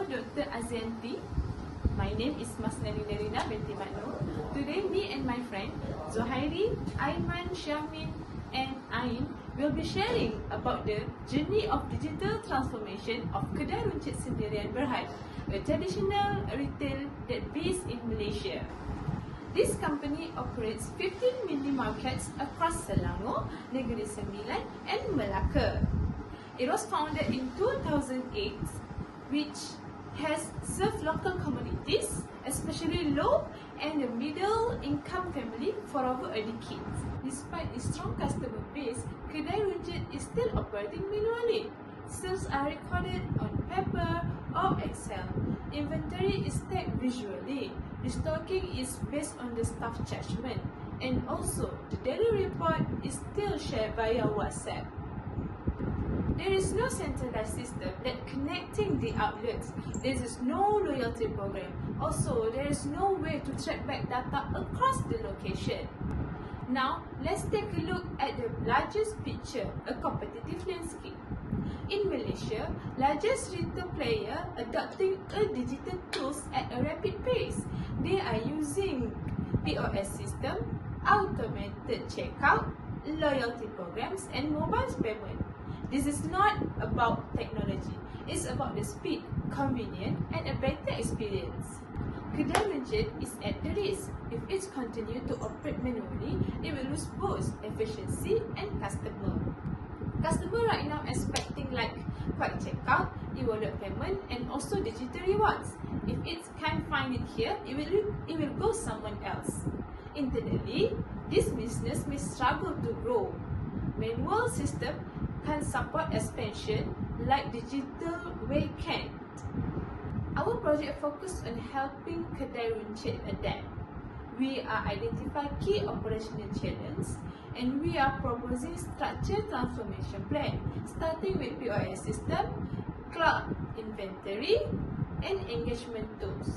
Dr. Azianti. My name is Mas Naninerina binti Maknur. Today, me and my friend Zuhairi, Aiman, Shahmin, and Ain will be sharing about the journey of digital transformation of Kedai Runcit Sdn Berhad, a traditional retail that based in Malaysia. This company operates 15 mini markets across Selangor, Negeri Sembilan, and Melaka. It was founded in 2008, which has served local communities, especially low and the middle income family, for over a decade. Despite its strong customer base, Kedai Runcit is still operating manually. Sales are recorded on paper or Excel. Inventory is tagged visually. Restocking is based on the staff judgment, and also the daily report is still shared via WhatsApp. There is no centralized system that connecting the outlets. There is no loyalty program. Also, there is no way to track back data across the location. Now, let's take a look at the largest picture, a competitive landscape. In Malaysia, largest retail player adopting a digital tools at a rapid pace. They are using POS system, automated checkout, loyalty programs, and mobile payment. This is not about technology. It's about the speed, convenience, and a better experience. Kedai Runcit is at the risk. If it continues to operate manually, it will lose both efficiency and customer. Customer right now expecting like quick checkout, e-wallet payment, and also digital rewards. If it can't find it here, it will go someone else. Internally, this business may struggle to grow. Manual system can support expansion like digital way can't. Our project focuses on helping Kedai Runcit adapt. We are identifying key operational challenges, and we are proposing structured transformation plan, starting with POS system, cloud inventory, and engagement tools.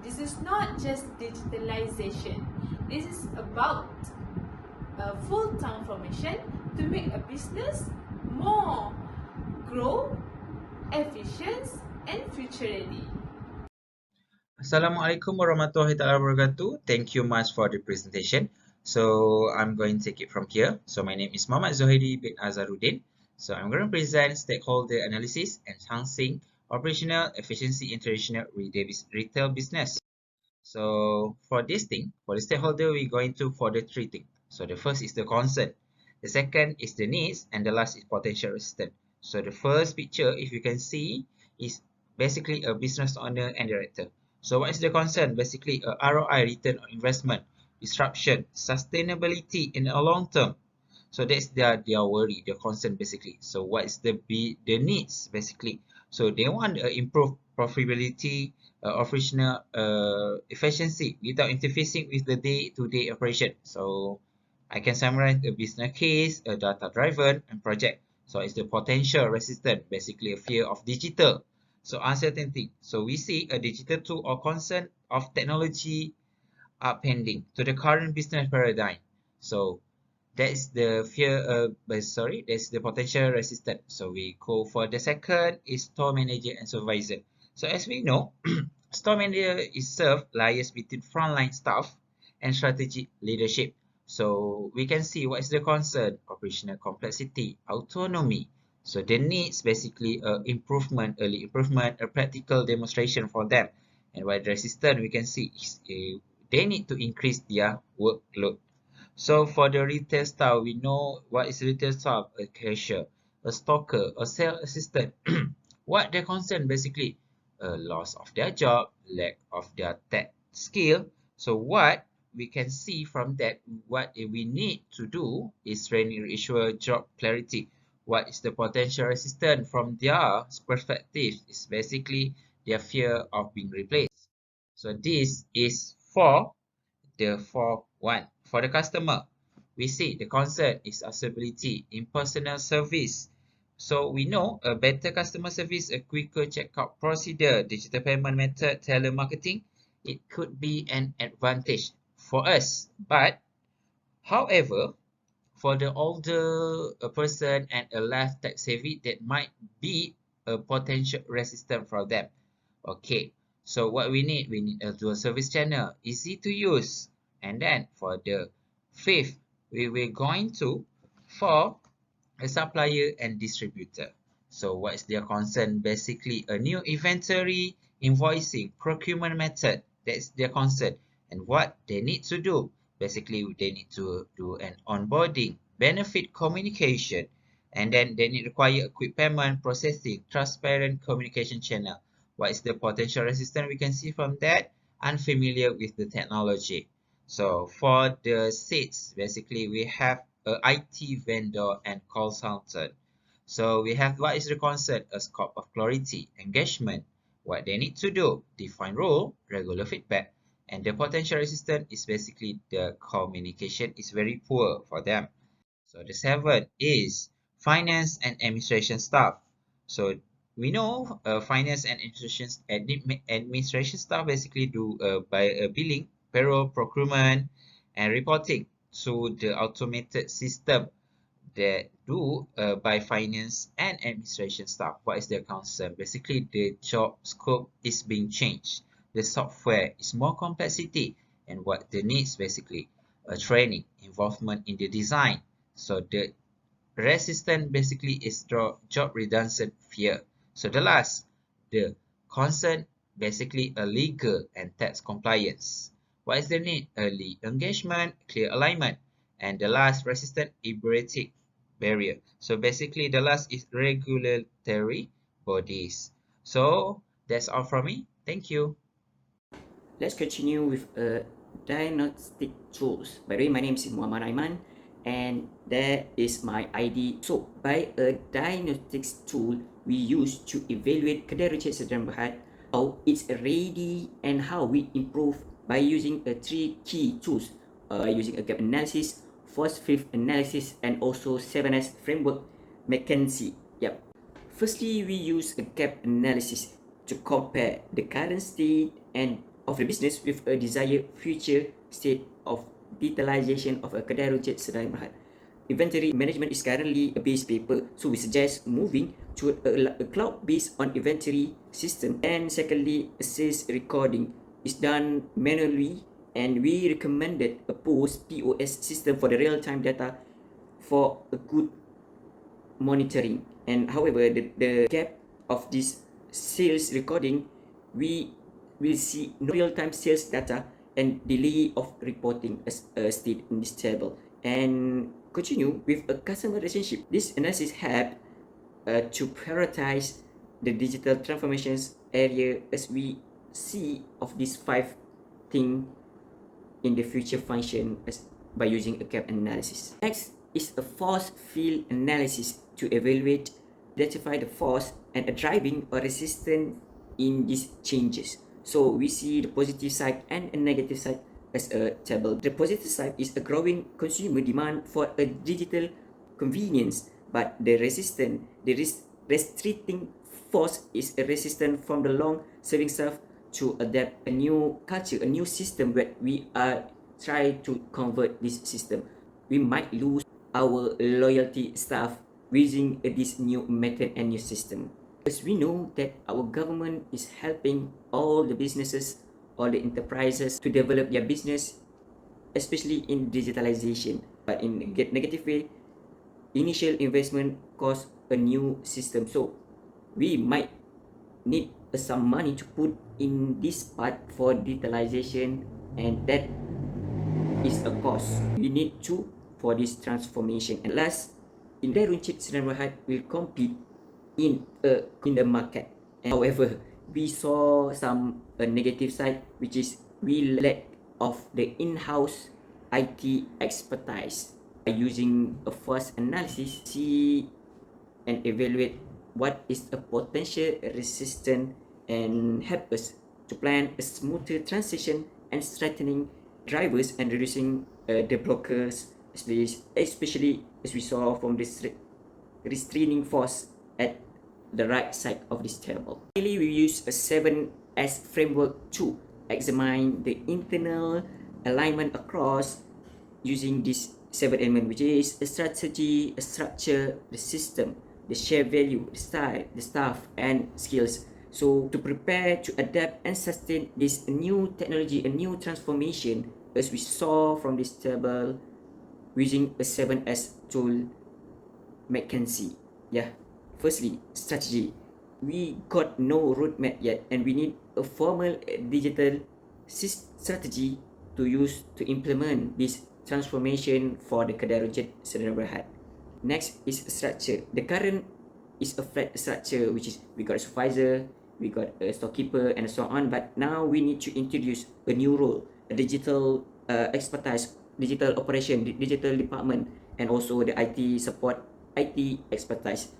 This is not just digitalization. This is about a full transformation to make a business more grow, efficient, and future ready. Assalamualaikum warahmatullahi wabarakatuh. Thank you much for the presentation. So I'm going to take it from here. So my name is Muhammad Zuhairi bin Azharuddin. So I'm going to present stakeholder analysis enhancing operational efficiency in traditional retail business. So for this thing, for the stakeholder, we're going to for the three things. So the first is the concern, the second is the needs, and the last is potential resistance. So the first picture, if you can see, is basically a business owner and director. So what is the concern? Basically a ROI, return on investment, disruption, sustainability in a long term. So that's their worry, their concern basically. So what is the needs basically? So they want improved profitability, operational efficiency without interfacing with the day-to-day operation. So I can summarize a business case, a data-driven and project. So it's the potential resistance, basically a fear of digital. So uncertainty. So we see a digital tool or concern of technology are pending to the current business paradigm. So that's the fear. That's the potential resistance. So we go for the second is store manager and supervisor. So as we know, store manager is served liaise between frontline staff and strategic leadership. So we can see what is the concern: operational complexity, autonomy. So the needs basically improvement, early improvement, a practical demonstration for them. And while the resistance, we can see they need to increase their workload. So for the retail staff, we know what is retail staff: a cashier, a stocker, a sales assistant. What their concern basically? Loss of their job, lack of their tech skill. So what we can see from that, what we need to do is training, ensure job clarity. What is the potential resistance from their perspective is basically their fear of being replaced. So this is for the 4-1. For the customer, we see the concern is accessibility, impersonal service. So we know a better customer service, a quicker checkout procedure, digital payment method, telemarketing, it could be an advantage for us. But however, for the older person and a less tech savvy, that might be a potential resistance for them. Okay, so what we need a dual service channel, easy to use. And then for the fifth, we will going to for a supplier and distributor. So what is their concern? Basically, a new inventory, invoicing, procurement method. That's their concern. And what they need to do? Basically, they need to do an onboarding, benefit communication, and then they need require a quick payment processing, transparent communication channel. What is the potential resistance we can see from that? Unfamiliar with the technology. So for the seats, basically we have a IT vendor and consultant. So we have what is the concern? A scope of clarity, engagement, what they need to do, define role, regular feedback, and the potential resistance is basically the communication is very poor for them. So the seventh is finance and administration staff. So we know finance and administration staff basically do by billing, payroll, procurement, and reporting to the automated system that do by finance and administration staff. What is their concern? Basically, the job scope is being changed. The software is more complexity, and what the needs basically training, involvement in the design. So the resistance basically is job redundant fear. So the last, the concern basically a legal and tax compliance. What is the need? Early engagement, clear alignment. And the last, resistant bureaucratic barrier. So basically the last is regulatory bodies. So that's all from me. Thank you. Let's continue with diagnostic tools. By the way, my name is Shahmin Aiman, and that is my ID. So, by a diagnostics tool we use to evaluate Kedai Runcit Sdn, how it's ready and how we improve by using three key tools, using a gap analysis, force field analysis, and also 7S framework mechanism. Yep. Firstly, we use a gap analysis to compare the current state and of the business with a desired future state of digitalization of a Kedai Runcit Sdn. Inventory management is currently a base paper, so we suggest moving to a cloud-based on inventory system. And secondly, sales recording is done manually, and we recommended a post POS system for the real-time data for a good monitoring. And however, the gap of this sales recording, we will see no real-time sales data and delay of reporting as stated in this table. And continue with a customer relationship. This analysis help to prioritize the digital transformations area as we see of these 5 things in the future function as by using a gap analysis. Next is a force field analysis to evaluate, identify the force and a driving or resistance in these changes. So we see the positive side and a negative side as a table. The positive side is a growing consumer demand for a digital convenience, but the restricting force is a resistance from the long serving staff to adapt a new culture, a new system where we are trying to convert this system. We might lose our loyalty staff using this new method and new system. As we know that our government is helping all the businesses, all the enterprises to develop their business, especially in digitalization. But in a negative way, initial investment costs a new system. So we might need some money to put in this part for digitalization, and that is a cost we need to for this transformation. And last, Kedai Runcit Sdn will compete in the market. And however, we saw some negative side, which is we lack of the in-house IT expertise. By using a force analysis, see and evaluate what is a potential resistance and help us to plan a smoother transition and strengthening drivers and reducing the blockers, especially as we saw from this restraining force at the right side of this table. Finally, we use a 7S framework to examine the internal alignment across using this 7 elements, which is a strategy, a structure, the system, the shared value, the style, the staff, and skills. So to prepare, to adapt and sustain this new technology, a new transformation, as we saw from this table, using a 7S tool, McKinsey. Yeah. Firstly, strategy. We got no roadmap yet, and we need a formal digital strategy to use to implement this transformation for the Kedai Runcit Sdn. Next is structure. The current is a flat structure, which is we got a supervisor, we got a storekeeper, and so on. But now we need to introduce a new role, a digital expertise, digital operation, digital department, and also the IT support, IT expertise,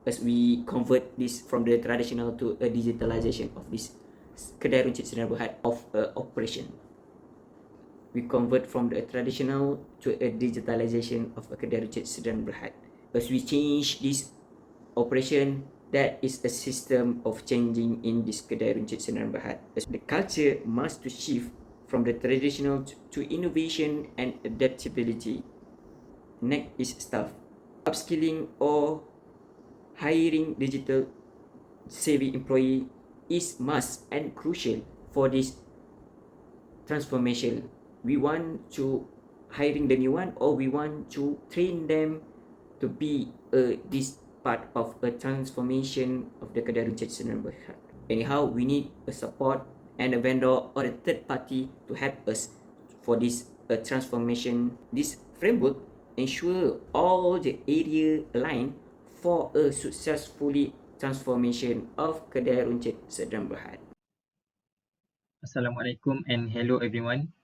as we convert this from the traditional to a digitalization of this Kedai Runcit Sdn. Of operation. We convert from the traditional to a digitalization of a Kedai Runcit Sdn. As we change this operation, that is a system of changing in this Kedai Runcit Sdn. As the culture must to shift from the traditional to innovation and adaptability. Next is staff. Upskilling or hiring digital savvy employee is must and crucial for this transformation. We want to hiring the new one, or we want to train them to be this part of a transformation of the Kedai Runcit Sdn. Anyhow, we need a support and a vendor or a third party to help us for this transformation. This framework ensure all the area aligned for a successfully transformation of Kedai Runcit Sdn. Assalamualaikum and hello everyone.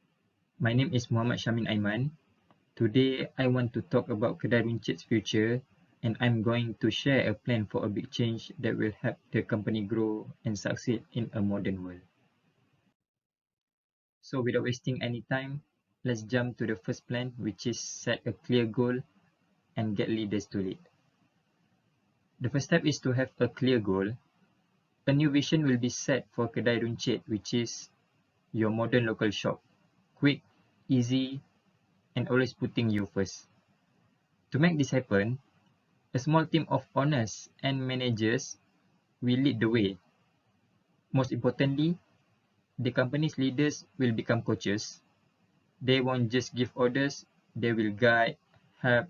My name is Shahmin Aiman. Today I want to talk about Kedai Runcit's future, and I'm going to share a plan for a big change that will help the company grow and succeed in a modern world. So without wasting any time, let's jump to the first plan, which is set a clear goal and get leaders to lead. The first step is to have a clear goal. A new vision will be set for Kedai Runcit, which is your modern local shop. Quick, easy, and always putting you first. To make this happen, a small team of owners and managers will lead the way. Most importantly, the company's leaders will become coaches. They won't just give orders, they will guide, help,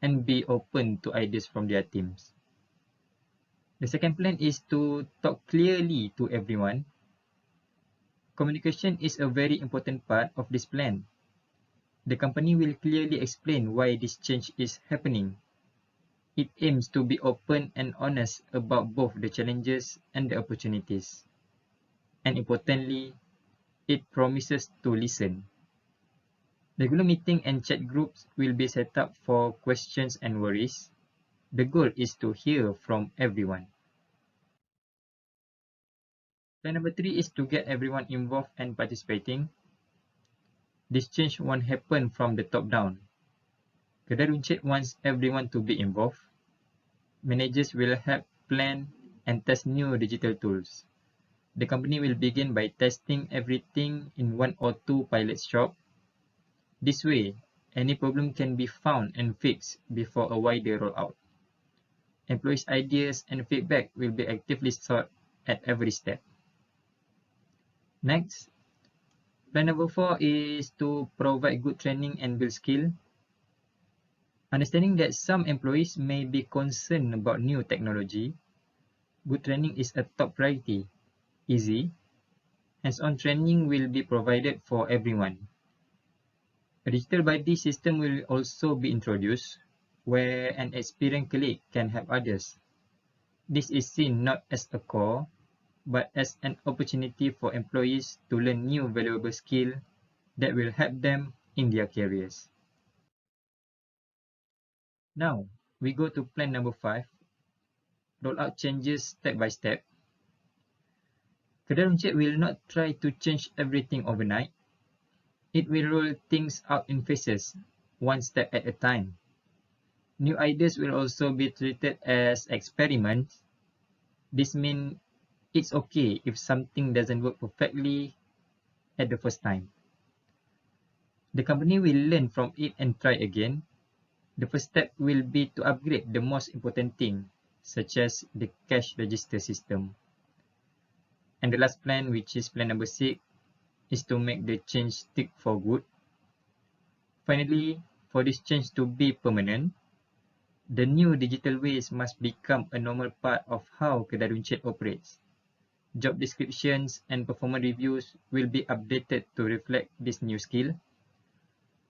and be open to ideas from their teams. The second plan is to talk clearly to everyone. Communication is a very important part of this plan. The company will clearly explain why this change is happening. It aims to be open and honest about both the challenges and the opportunities. And importantly, it promises to listen. Regular meeting and chat groups will be set up for questions and worries. The goal is to hear from everyone. Plan number 3 is to get everyone involved and participating. This change won't happen from the top down. Kedai Runcit wants everyone to be involved. Managers will help plan and test new digital tools. The company will begin by testing everything in 1 or 2 pilot shops. This way, any problem can be found and fixed before a wider rollout. Employees' ideas and feedback will be actively sought at every step. Next, plan number 4 is to provide good training and build skill. Understanding that some employees may be concerned about new technology, good training is a top priority. Easy, hands-on training will be provided for everyone. A digital buddy system will also be introduced, where an experienced colleague can help others. This is seen not as a core, but as an opportunity for employees to learn new valuable skills that will help them in their careers. Now, we go to plan number 5, roll out changes step by step. Kedai Runcit will not try to change everything overnight. It will roll things out in phases, one step at a time. New ideas will also be treated as experiments. This means it's okay if something doesn't work perfectly at the first time. The company will learn from it and try again. The first step will be to upgrade the most important thing, such as the cash register system. And the last plan, which is plan number 6, is to make the change stick for good. Finally, for this change to be permanent, the new digital ways must become a normal part of how Kedai Runcit operates. Job descriptions and performance reviews will be updated to reflect this new skill.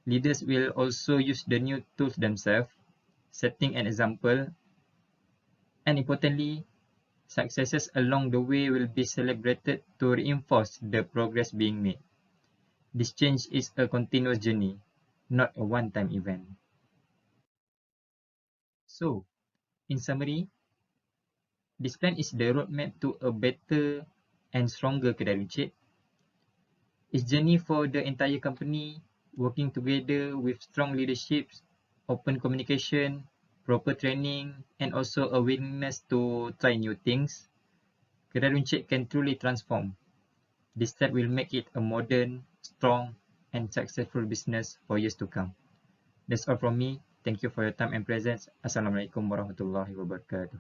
Leaders will also use the new tools themselves, setting an example. And importantly, successes along the way will be celebrated to reinforce the progress being made. This change is a continuous journey, not a one-time event. So, in summary, this plan is the roadmap to a better and stronger Kedai Runcit. It's journey for the entire company, working together with strong leaderships, open communication, proper training, and also a willingness to try new things. Kedai Runcit can truly transform. This step will make it a modern, strong, and successful business for years to come. That's all from me. Thank you for your time and presence. Assalamualaikum warahmatullahi wabarakatuh.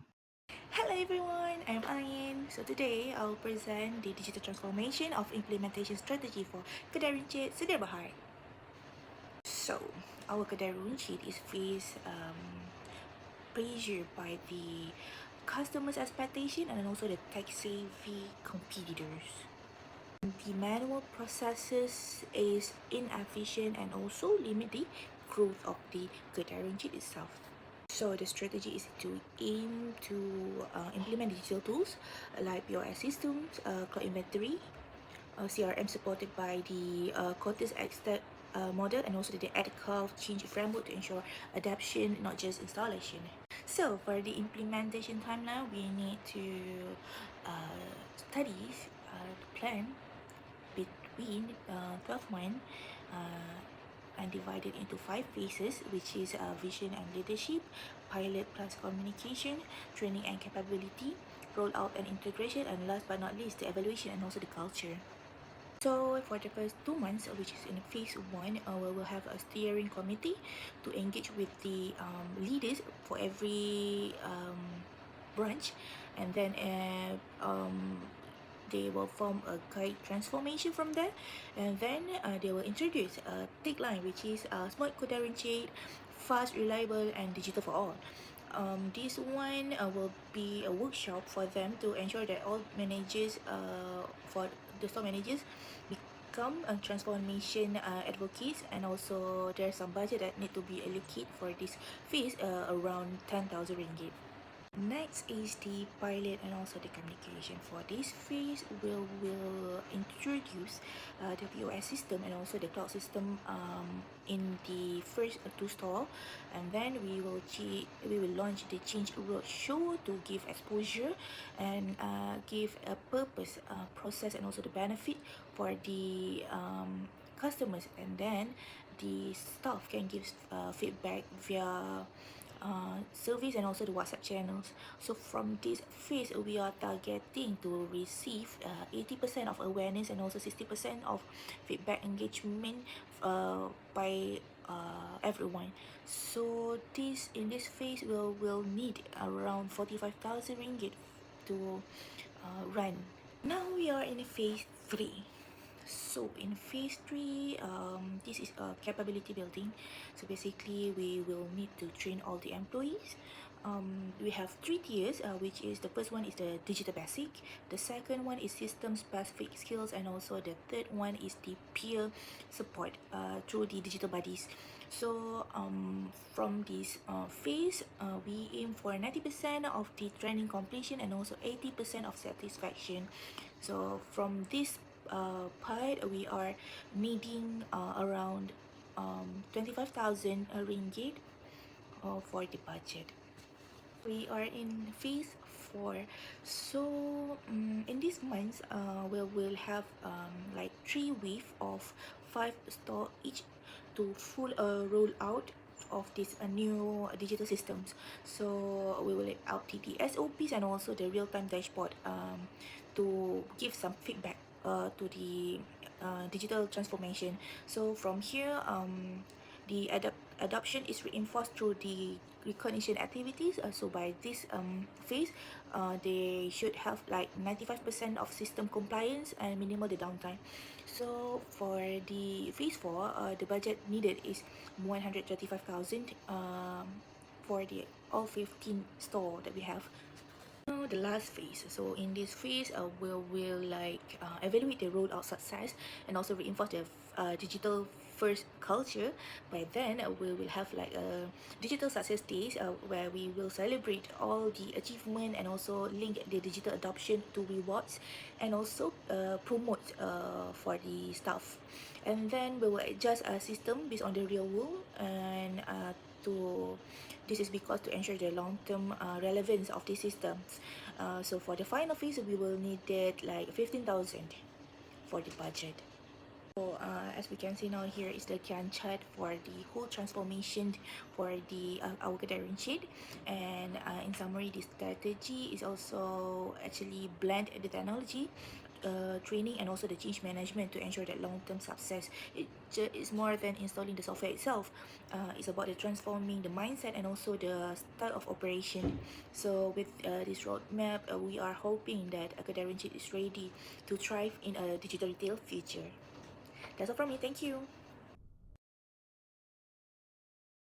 Hello everyone, I'm Ain. So today I'll present the digital transformation of implementation strategy for Kedai Runcit Sdn. So our Kedai Runcit is faced pressure by the customers' expectation and also the tech-savvy competitors. The manual processes is inefficient and also limit the growth of the Kedai Runcit itself. So the strategy is to aim to implement digital tools like POS systems, cloud inventory, CRM supported by the Cortex Extend model, and also the ad curve change framework to ensure adaptation, not just installation. So for the implementation timeline, we need to study the plan between 12 months and divided into 5 phases, which is vision and leadership, pilot plus communication, training and capability, rollout and integration, and last but not least, the evaluation and also the culture. So for the first 2 months, which is in phase 1, we will have a steering committee to engage with the leaders for every branch, and then they will form a guide transformation from there, and then they will introduce a tagline, which is smart Kedai Runcit, fast, reliable, and digital for all. This one will be a workshop for them to ensure that all managers, for the store managers, become a transformation advocates, and also there's some budget that need to be allocated for this phase, around 10,000 ringgit. Next is the pilot and also the communication. For this phase, we will introduce the POS system and also the cloud system in the first 2 store, and then we will launch the change roadshow to give exposure and give a purpose, process, and also the benefit for the customers, and then the staff can give feedback via service and also the WhatsApp channels. So from this phase, we are targeting to receive 80% of awareness and also 60% of feedback engagement by everyone. So in this phase will need around 45,000 ringgit to run. Now we are in phase 3. So in phase 3, this is a capability building. So basically, we will need to train all the employees. We have 3 tiers, which is the first one is the digital basic, the second one is system specific skills, and also the third one is the peer support through the digital buddies. So from this phase, we aim for 90% of the training completion and also 80% of satisfaction. So from this part, we are needing around 25,000 ringgit for the budget. We are in phase 4. So in this month, we will have like 3 wave of 5 store each to full roll out of this new digital systems. So we will update the SOPs and also the real-time dashboard to give some feedback to the digital transformation. So from here, the adoption is reinforced through the recognition activities. So by this phase, they should have like 95% of system compliance and minimal the downtime. So for the phase 4, the budget needed is 135,000 for the all 15 store that we have. Now the last phase. So in this phase, we will like evaluate the rollout success and also reinforce the digital first culture. By then, we will have like a digital success days where we will celebrate all the achievement and also link the digital adoption to rewards and also promote for the staff. And then we will adjust a system based on the real world and to this is because to ensure the long-term relevance of the systems. So for the final phase, we will need it like 15,000 for the budget. So as we can see now, here is the Gantt chart for the whole transformation for the our Kedai Runcit. And in summary, the strategy is also actually blend the technology, training and also the change management to ensure that long-term success. It's more than installing the software itself. It's about the transforming the mindset and also the style of operation. So with this roadmap, we are hoping that Kedai Runcit is ready to thrive in a digital retail future. That's all from me. Thank you.